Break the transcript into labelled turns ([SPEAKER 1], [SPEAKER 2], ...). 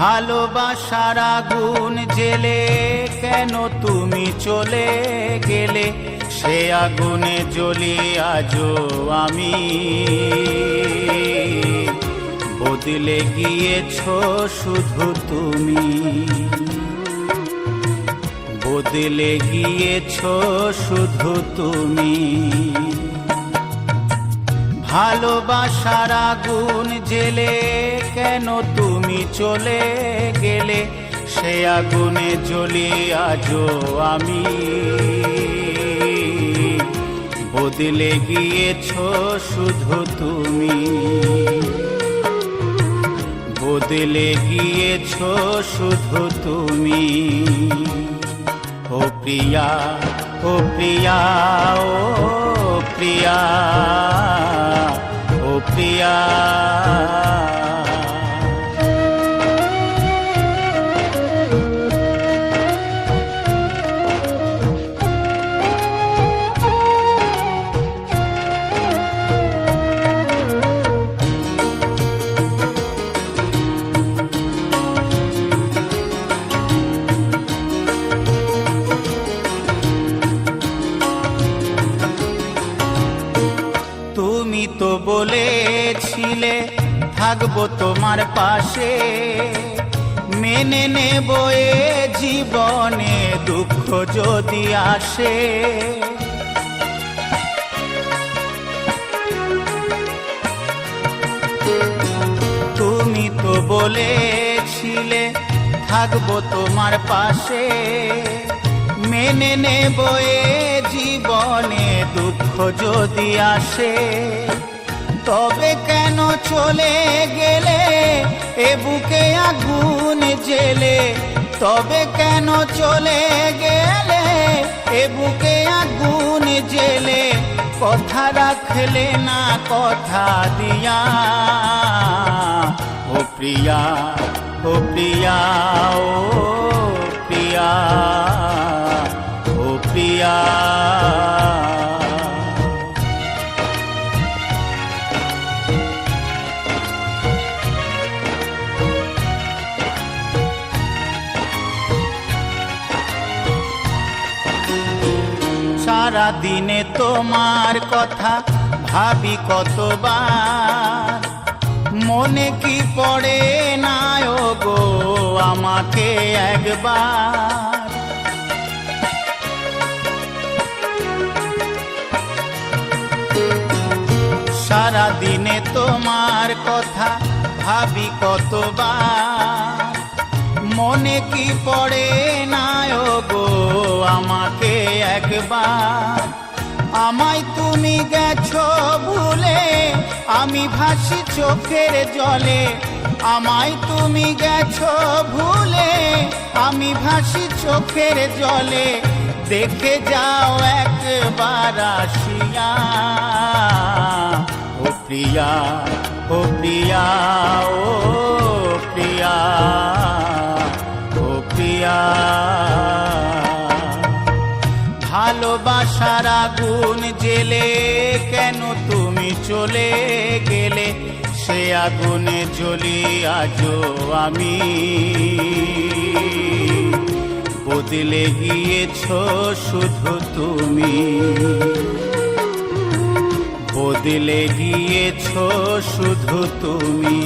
[SPEAKER 1] ভালোবাসার আগুন জেলে কেন তুমি চলে গেলে, সে আগুনে জ্বলি আজও আমি। বদলে গিয়েছো শুধু তুমি, বদলে গিয়েছো শুধু তুমি। ভালোবাসার আগুন জেলে কেন তুমি চলে গেলে, সে আগুনে জ্বলি আজও আমি। বদলে গিয়েছো শুধু তুমি, বদলে গিয়েছো শুধু তুমি। ও প্রিয়া, ও প্রিয়া, ও প্রিয়া, ও প্রিয়া। তুমি তো বলেছিলে থাকবো তোমার পাশে, মেনে নেব এ জীবনে দুঃখ যদি আসে। তুমি তো বলেছিলে থাকবো তোমার পাশে, মেনে নেব এ জীবনে দুঃখ যদি আসে। তবে কেন চলে গেলে এ বুকে আগুন জেলে, তবে কেন চলে গেলে এ বুকে আগুন জেলে। কথা রাখলে না কথা দিয়া, ও প্রিয়া, ও প্রিয়া, ও প্রিয়া, ও প্রিয়া। সারা দিনে তোমার কথা ভাবি কতবার, মনে কি পড়ে না গো আমাকে একবার। সারা দিনে তোমার কথা ভাবি কতবার, মনে কি পড়ে না গো আমাকে একবার। আমায় তুমি গেছো ভুলে, আমি ভাসি চোখের জলে। আমায় তুমি গেছো ভুলে, আমি ভাসি চোখের জলে। দেখে যাও একবার আসিয়া, ও প্রিয়া, ও প্রিয়া, ও প্রিয়া, ও প্রিয়া। ভালোবাসার আগুন জেলে কেন তুমি চলে গেলে, সে আগুনে জ্বলি আজও আমি। বদলে গিয়েছো শুধু তুমি, বদলে গিয়েছো শুধু তুমি।